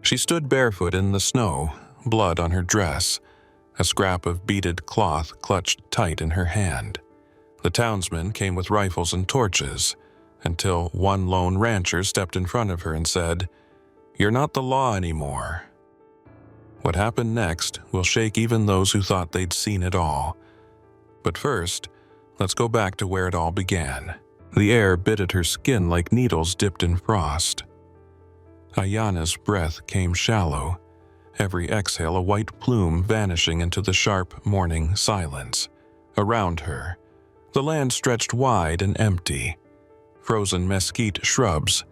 She stood barefoot in the snow, blood on her dress, a scrap of beaded cloth clutched tight in her hand. The townsmen came with rifles and torches, until one lone rancher stepped in front of her and said, "You're not the law anymore." What happened next will shake even those who thought they'd seen it all. But first, let's go back to where it all began. The air bit at her skin like needles dipped in frost. Ayana's breath came shallow, every exhale a white plume vanishing into the sharp morning silence. Around her, the land stretched wide and empty. Frozen mesquite shrubs,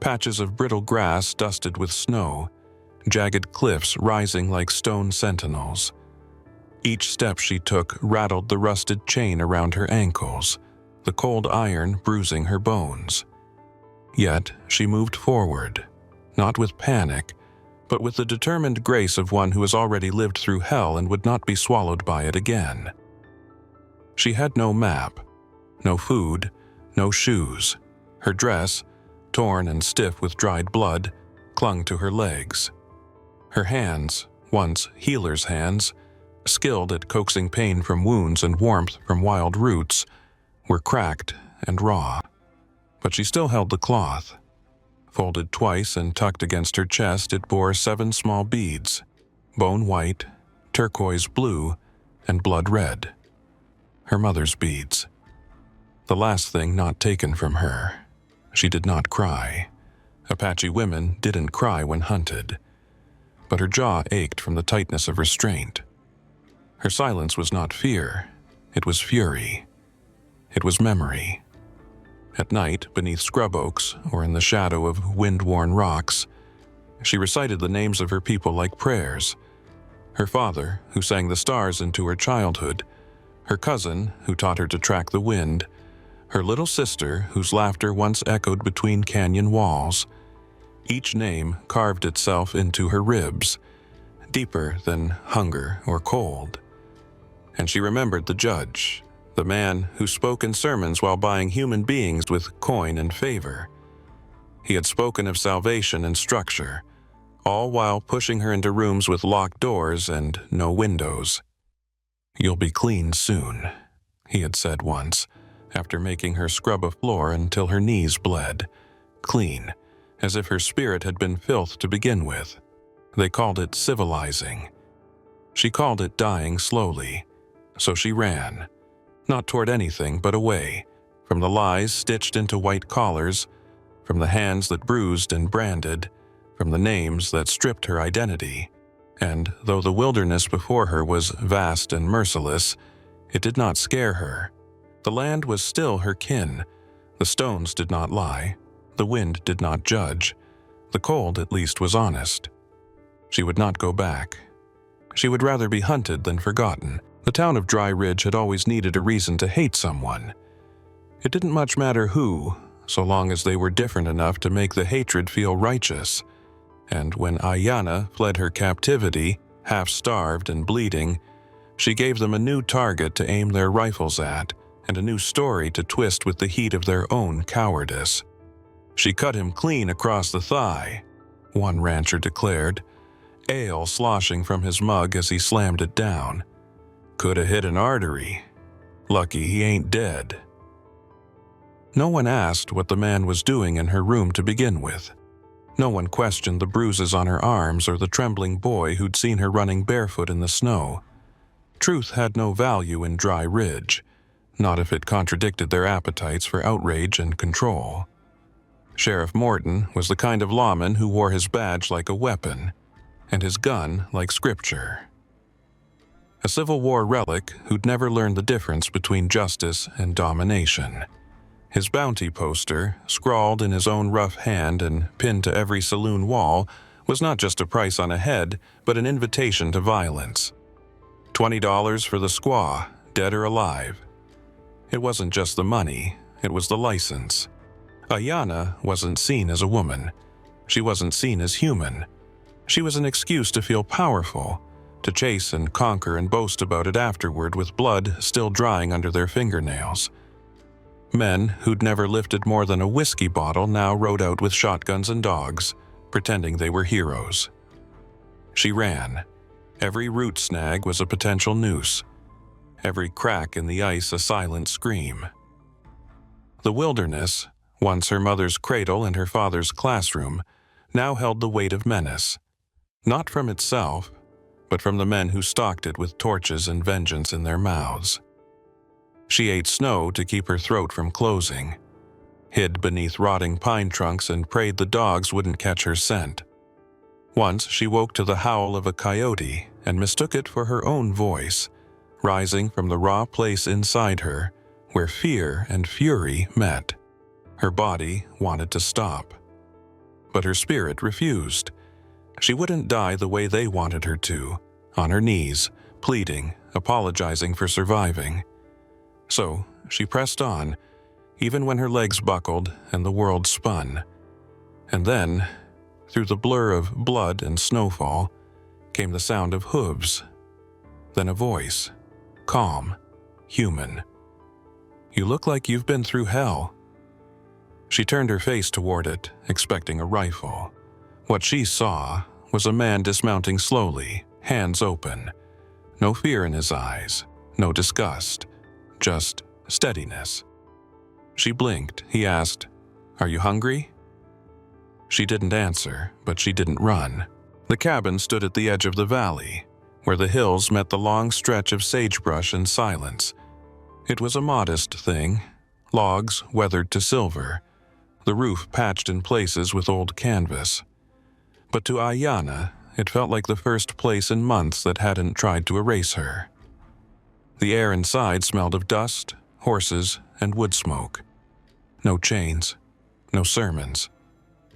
patches of brittle grass dusted with snow, jagged cliffs rising like stone sentinels. Each step she took rattled the rusted chain around her ankles, the cold iron bruising her bones. Yet she moved forward, not with panic, but with the determined grace of one who has already lived through hell and would not be swallowed by it again. She had no map, no food, no shoes. Her dress, torn and stiff with dried blood, clung to her legs. Her hands, once healer's hands, skilled at coaxing pain from wounds and warmth from wild roots, were cracked and raw. But she still held the cloth. Folded twice and tucked against her chest, it bore 7 small beads, bone white, turquoise blue, and blood red. Her mother's beads. The last thing not taken from her. She did not cry. Apache women didn't cry when hunted. But her jaw ached from the tightness of restraint. Her silence was not fear. It was fury. It was memory. At night, beneath scrub oaks or in the shadow of wind-worn rocks, she recited the names of her people like prayers. Her father, who sang the stars into her childhood, her cousin, who taught her to track the wind, her little sister, whose laughter once echoed between canyon walls. Each name carved itself into her ribs, deeper than hunger or cold. And she remembered the judge, the man who spoke in sermons while buying human beings with coin and favor. He had spoken of salvation and structure, all while pushing her into rooms with locked doors and no windows. "You'll be clean soon," he had said once, after making her scrub a floor until her knees bled. Clean, as if her spirit had been filth to begin with. They called it civilizing. She called it dying slowly. So she ran, not toward anything but away, from the lies stitched into white collars, from the hands that bruised and branded, from the names that stripped her identity. And though the wilderness before her was vast and merciless, it did not scare her. The land was still her kin. The stones did not lie. The wind did not judge. The cold at least was honest. She would not go back. She would rather be hunted than forgotten. The town of Dry Ridge had always needed a reason to hate someone. It didn't much matter who, so long as they were different enough to make the hatred feel righteous. And when Ayana fled her captivity, half-starved and bleeding, she gave them a new target to aim their rifles at, and a new story to twist with the heat of their own cowardice. She cut him clean across the thigh, one rancher declared, ale sloshing from his mug as he slammed it down. Coulda hit an artery. Lucky he ain't dead. No one asked what the man was doing in her room to begin with. No one questioned the bruises on her arms or the trembling boy who'd seen her running barefoot in the snow. Truth had no value in Dry Ridge, not if it contradicted their appetites for outrage and control. Sheriff Morton was the kind of lawman who wore his badge like a weapon, and his gun like scripture. A Civil War relic who'd never learned the difference between justice and domination. His bounty poster, scrawled in his own rough hand and pinned to every saloon wall, was not just a price on a head, but an invitation to violence. $20 for the squaw, dead or alive. It wasn't just the money, it was the license. Ayana wasn't seen as a woman. She wasn't seen as human. She was an excuse to feel powerful, to chase and conquer and boast about it afterward with blood still drying under their fingernails. Men who'd never lifted more than a whiskey bottle now rode out with shotguns and dogs, pretending they were heroes. She ran. Every root snag was a potential noose. Every crack in the ice a silent scream. The wilderness, once her mother's cradle and her father's classroom, now held the weight of menace. Not from itself, but from the men who stalked it with torches and vengeance in their mouths. She ate snow to keep her throat from closing, hid beneath rotting pine trunks and prayed the dogs wouldn't catch her scent. Once she woke to the howl of a coyote and mistook it for her own voice, rising from the raw place inside her where fear and fury met. Her body wanted to stop, but her spirit refused. She wouldn't die the way they wanted her to, on her knees, pleading, apologizing for surviving. So she pressed on, even when her legs buckled and the world spun. And then, through the blur of blood and snowfall, came the sound of hooves. Then a voice, calm, human. "You look like you've been through hell." She turned her face toward it, expecting a rifle. What she saw was a man dismounting slowly, hands open. No fear in his eyes, no disgust, just steadiness. She blinked. He asked, "Are you hungry?" She didn't answer, but she didn't run. The cabin stood at the edge of the valley, where the hills met the long stretch of sagebrush and silence. It was a modest thing, logs weathered to silver, the roof patched in places with old canvas. But to Ayanna, it felt like the first place in months that hadn't tried to erase her. The air inside smelled of dust, horses, and wood smoke. No chains, no sermons,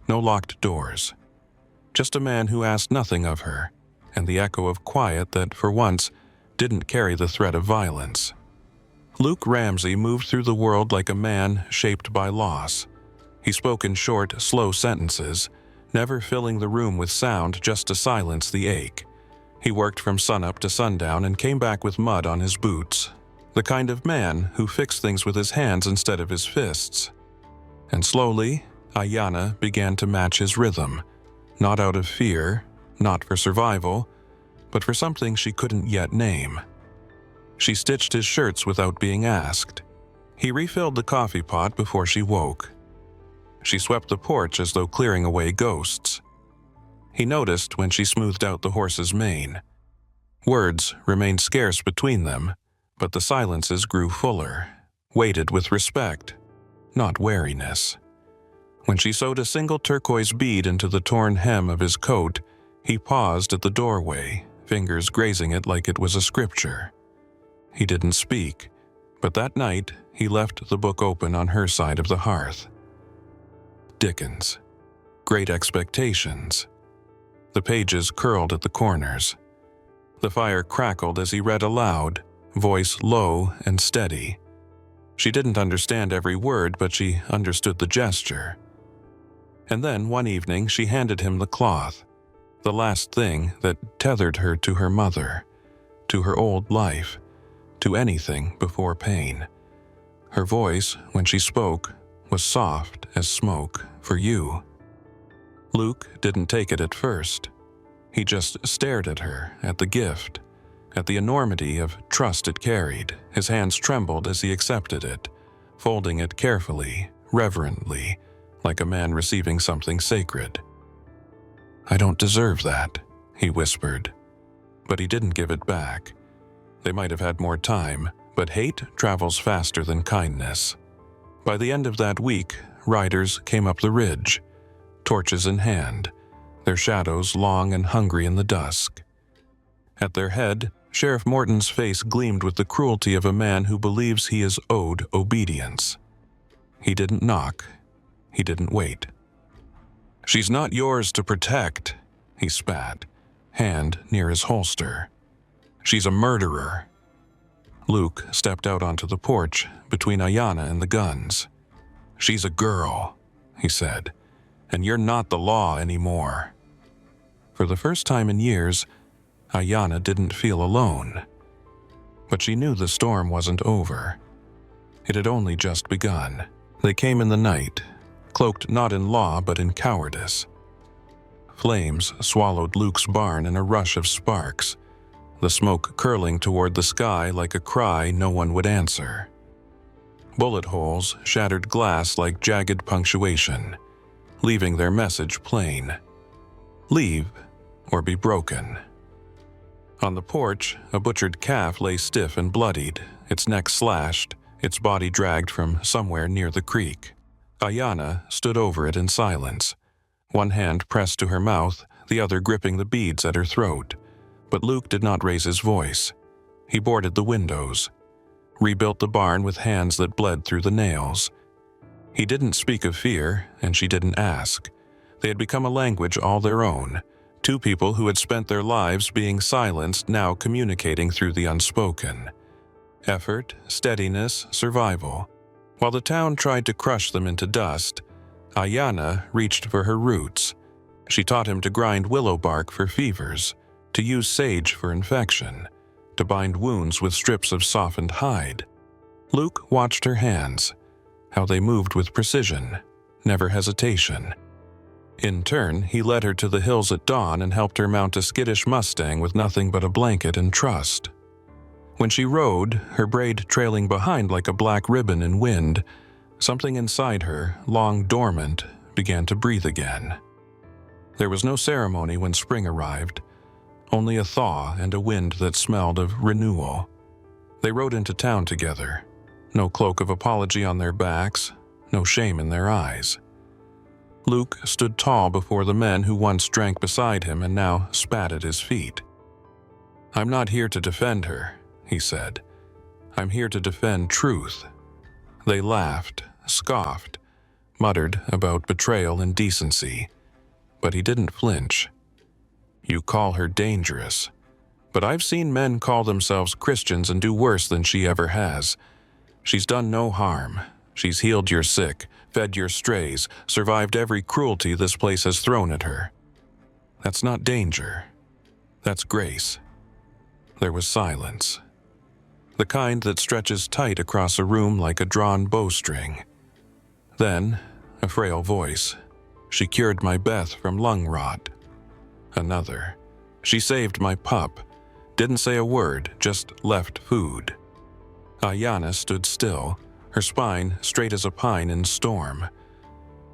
no locked doors. Just a man who asked nothing of her, and the echo of quiet that, for once, didn't carry the threat of violence. Luke Ramsey moved through the world like a man shaped by loss. He spoke in short, slow sentences, never filling the room with sound just to silence the ache. He worked from sunup to sundown and came back with mud on his boots. The kind of man who fixed things with his hands instead of his fists. And slowly, Ayanna began to match his rhythm. Not out of fear, not for survival, but for something she couldn't yet name. She stitched his shirts without being asked. He refilled the coffee pot before she woke. She swept the porch as though clearing away ghosts. He noticed when she smoothed out the horse's mane. Words remained scarce between them, but the silences grew fuller, weighted with respect, not wariness. When she sewed a single turquoise bead into the torn hem of his coat, he paused at the doorway, fingers grazing it like it was a scripture. He didn't speak, but that night he left the book open on her side of the hearth. Dickens. Great Expectations. The pages curled at the corners. The fire crackled as he read aloud, voice low and steady. She didn't understand every word, but she understood the gesture. And then one evening she handed him the cloth, the last thing that tethered her to her mother, to her old life, to anything before pain. Her voice, when she spoke, was soft as smoke. "For you." Luke didn't take it at first. He just stared at her, at the gift, at the enormity of trust it carried. His hands trembled as he accepted it, folding it carefully, reverently, like a man receiving something sacred. "I don't deserve that," he whispered. But he didn't give it back. They might have had more time, but hate travels faster than kindness. By the end of that week, riders came up the ridge, torches in hand, their shadows long and hungry in the dusk. At their head, Sheriff Morton's face gleamed with the cruelty of a man who believes he is owed obedience. He didn't knock. He didn't wait. "She's not yours to protect," he spat, hand near his holster. "She's a murderer." Luke stepped out onto the porch between Ayanna and the guns. "She's a girl," he said, "and you're not the law anymore." For the first time in years, Ayanna didn't feel alone. But she knew the storm wasn't over. It had only just begun. They came in the night, cloaked not in law but in cowardice. Flames swallowed Luke's barn in a rush of sparks, the smoke curling toward the sky like a cry no one would answer. Bullet holes shattered glass like jagged punctuation, leaving their message plain: leave or be broken. On the porch, a butchered calf lay stiff and bloodied, its neck slashed, its body dragged from somewhere near the creek. Ayanna stood over it in silence, one hand pressed to her mouth, the other gripping the beads at her throat. But Luke did not raise his voice. He boarded the windows, rebuilt the barn with hands that bled through the nails. He didn't speak of fear, and she didn't ask. They had become a language all their own, two people who had spent their lives being silenced, now communicating through the unspoken. Effort, steadiness, survival. While the town tried to crush them into dust, Ayanna reached for her roots. She taught him to grind willow bark for fevers, to use sage for infection, to bind wounds with strips of softened hide. Luke watched her hands, how they moved with precision, never hesitation. In turn, he led her to the hills at dawn and helped her mount a skittish Mustang with nothing but a blanket and trust. When she rode, her braid trailing behind like a black ribbon in wind, something inside her, long dormant, began to breathe again. There was no ceremony when spring arrived, only a thaw and a wind that smelled of renewal. They rode into town together, no cloak of apology on their backs, no shame in their eyes. Luke stood tall before the men who once drank beside him and now spat at his feet. "I'm not here to defend her," he said. "I'm here to defend truth." They laughed, scoffed, muttered about betrayal and decency, but he didn't flinch. "You call her dangerous, but I've seen men call themselves Christians and do worse than she ever has. She's done no harm. She's healed your sick, fed your strays, survived every cruelty this place has thrown at her. That's not danger. That's grace." There was silence, the kind that stretches tight across a room like a drawn bowstring. Then, a frail voice. "She cured my Beth from lung rot." Another. "She saved my pup. Didn't say a word, just left food." Ayanna stood still, her spine straight as a pine in storm.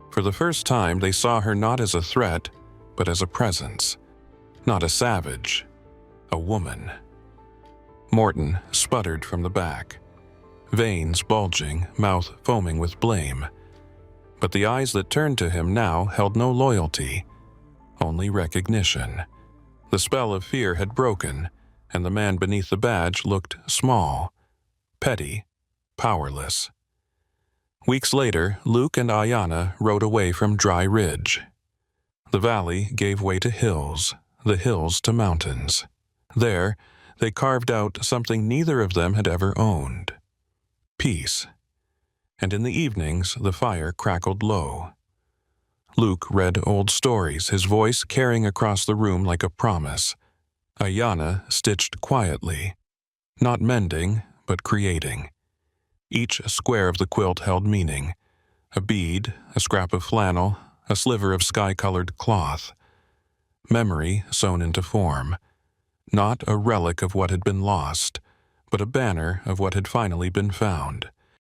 For the first time, they saw her not as a threat, but as a presence. Not a savage, a woman. Morton sputtered from the back, veins bulging, mouth foaming with blame. But the eyes that turned to him now held no loyalty, only recognition. The spell of fear had broken, and the man beneath the badge looked small, petty, powerless. Weeks later, Luke and Ayanna rode away from Dry Ridge. The valley gave way to hills, the hills to mountains. There, they carved out something neither of them had ever owned: peace. And in the evenings, the fire crackled low. Luke read old stories, his voice carrying across the room like a promise. Ayanna stitched quietly, not mending, but creating. Each square of the quilt held meaning: a bead, a scrap of flannel, a sliver of sky-colored cloth. Memory sewn into form. Not a relic of what had been lost, but a banner of what had finally been found.